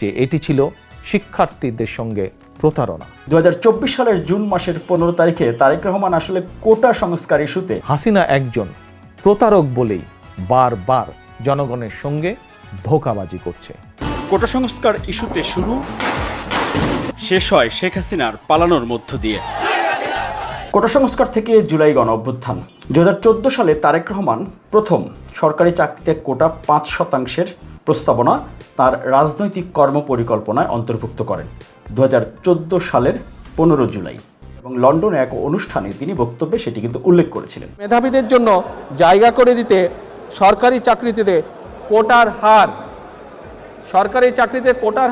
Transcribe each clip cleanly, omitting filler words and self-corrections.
যে এটি ছিল শিক্ষার্থীদের সঙ্গে প্রতারণা। 2024 সালের জুন মাসের 15 তারিখে তারেক রহমান আসলে কোটা সংস্কার ইস্যুতে হাসিনা একজন প্রতারক বলেই বারবার জনগণের সঙ্গে ধোঁকাবাজি করছে। কোটা সংস্কার ইস্যুতে শুরু শেষ হয় শেখ হাসিনার পালানোর মধ্য দিয়ে। কোটা সংস্কার থেকে জুলাই গণ অভ্যুত্থান। 2014 সালে তারেক রহমান প্রথম সরকারি চাকরিতে কোটা 5% প্রস্তাবনা তার রাজনৈতিক কর্মপরিকল্পনায় অন্তর্ভুক্ত করেন 2014 সালের 15 জুলাই এবং লন্ডনে এক অনুষ্ঠানে তিনি বক্তব্যে সেটি কিন্তু উল্লেখ করেছিলেন। মেধাবীদের জন্য জায়গা করে দিতে সরকারি চাকরিতে কোটার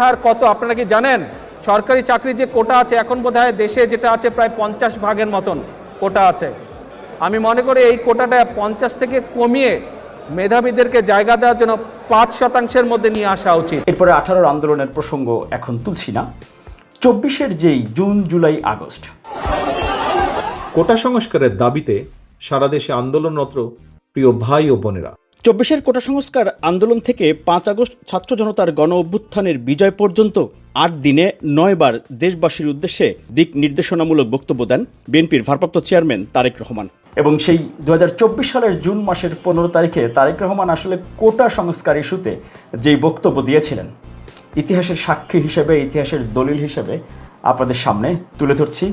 হার কত আপনারা কি জানেন? সরকারি চাকরি যে কোটা আছে এখন বোধহয় দেশে যেটা আছে প্রায় 50 ভাগের মতন কোটা আছে। আমি মনে করি এই কোটাটা 50 থেকে কমিয়ে মেধাবীদেরকে জায়গা দেওয়ার জন্য 5% মধ্যে নিয়ে আসা উচিত। এরপরে 18 আন্দোলনের প্রসঙ্গ এখন তুলছি না। 24-এর যেই জুন জুলাই আগস্ট কোটা সংস্কারের দাবিতে সারা দেশে আন্দোলনরত প্রিয় ভাই ও বোনেরা, 24-এর কোটা সংস্কার আন্দোলন থেকে 5 আগস্ট ছাত্র জনতার গণ অভ্যুত্থানের বিজয় পর্যন্ত 8 দিনে 9 বার দেশবাসীর উদ্দেশ্যে দিক নির্দেশনামূলক বক্তব্য দেন বিএনপির ভারপ্রাপ্ত চেয়ারম্যান তারেক রহমান। এবং সেই 2024 সালের জুন মাসের 15 তারিখে তারেক রহমান আসলে কোটা সংস্কার ইস্যুতে যেই বক্তব্য দিয়েছিলেন, ইতিহাসের সাক্ষী হিসেবে, ইতিহাসের দলিল হিসেবে আপনাদের সামনে তুলে ধরছি।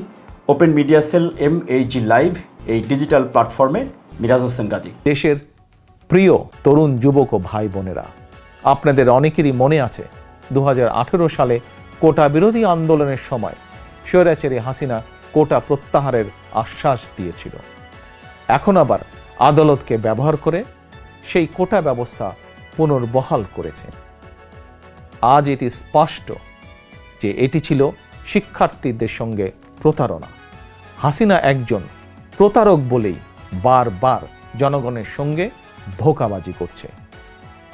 Open media cell MAG live এই ডিজিটাল প্ল্যাটফর্মে মিরাজ হোসেন গাজী। দেশের প্রিয় তরুণ যুবক ও ভাই বোনেরা, আপনাদের অনেকেরই মনে আছে 2018 সালে কোটা বিরোধী আন্দোলনের সময় স্বৈরাচারী হাসিনা কোটা প্রত্যাহারের আশ্বাস দিয়েছিল। এখন আবার আদালতকে ব্যবহার করে সেই কোটা ব্যবস্থা পুনর্বহাল করেছে। আজ এটি স্পষ্ট যে এটি ছিল শিক্ষার্থীদের সঙ্গে প্রতারণা। হাসিনা একজন প্রতারক বলেই বারবার জনগণের সঙ্গে ধোঁকাবাজি করছে।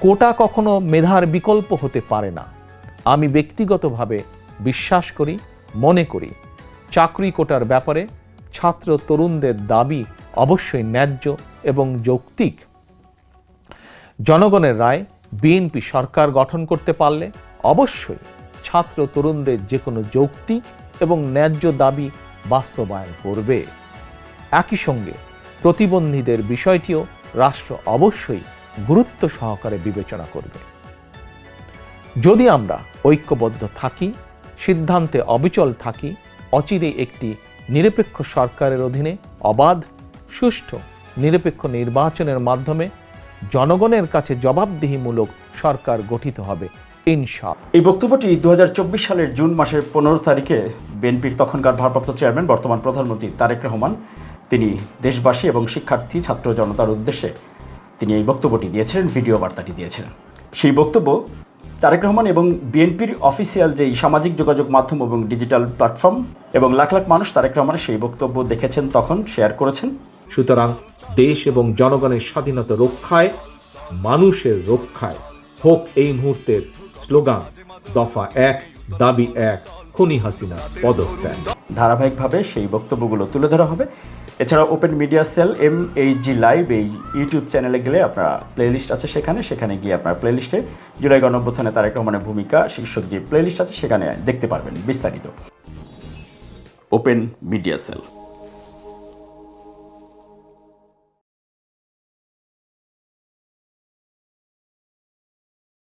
কোটা কখনো মেধার বিকল্প হতে পারে না। আমি ব্যক্তিগতভাবে বিশ্বাস করি, মনে করি চাকরি কোটার ব্যাপারে ছাত্র তরুণদের দাবি অবশ্যই ন্যায্য এবং যৌক্তিক। জনগণের রায় বিএনপি সরকার গঠন করতে পারলে অবশ্যই ছাত্র তরুণদের যে কোনো যৌক্তিক এবং ন্যায্য দাবি বাস্তবায়ন করবে। একই সঙ্গে প্রতিবন্ধীদের বিষয়টিও রাষ্ট্র অবশ্যই গুরুত্ব সহকারে বিবেচনা করবে। যদি আমরা ঐক্যবদ্ধ থাকি, সিদ্ধান্তে অবিচল থাকি, অচিরে একটি নিরপেক্ষ সরকারের অধীনে অবাধ, সুষ্ঠু, নিরপেক্ষ নির্বাচনের মাধ্যমে জনগণের কাছে জবাবদিহিমূলক সরকার গঠিত হবে ইনশাআল্লাহ। এই বক্তব্যটি 2024 সালের জুন মাসের 15 তারিখে বিএনপির তখনকার ভারপ্রাপ্ত চেয়ারম্যান বর্তমান প্রধানমন্ত্রী তারেক রহমান তিনি দেশবাসী এবং শিক্ষার্থী ছাত্র জনতার উদ্দেশ্যে তিনি এই বক্তব্যটি দিয়েছিলেন, ভিডিও বার্তাটি দিয়েছিলেন। সেই বক্তব্য তারেক রহমান এবং বিএনপির অফিসিয়াল যেই সামাজিক যোগাযোগ মাধ্যম এবং ডিজিটাল প্ল্যাটফর্ম এবং লাখ লাখ মানুষ তারেক রহমানের সেই বক্তব্য দেখেছেন, তখন শেয়ার করেছেন। সুতরাং দেশ এবং জনগণের স্বাধীনতা রক্ষায়, মানুষের রক্ষায় হোক এই মুহূর্তের স্লোগান দফা 1 দাবি 1 খুনি হাসিনা পদত্যাগ। ধারাবাহিকভাবে সেই বক্তব্যগুলো তুলে ধরা হবে। এছাড়া open media cell MAG live এই ইউটিউব চ্যানেলে গেলে আপনারা প্লেলিস্ট আছে, সেখানে গিয়ে আপনার প্লেলিস্টে জুলাই গণ অভ্যুত্থানে তারেক রহমানের ভূমিকা শীর্ষক যে প্লেলিস্ট আছে সেখানে দেখতে পারবেন বিস্তারিত। Open media cell.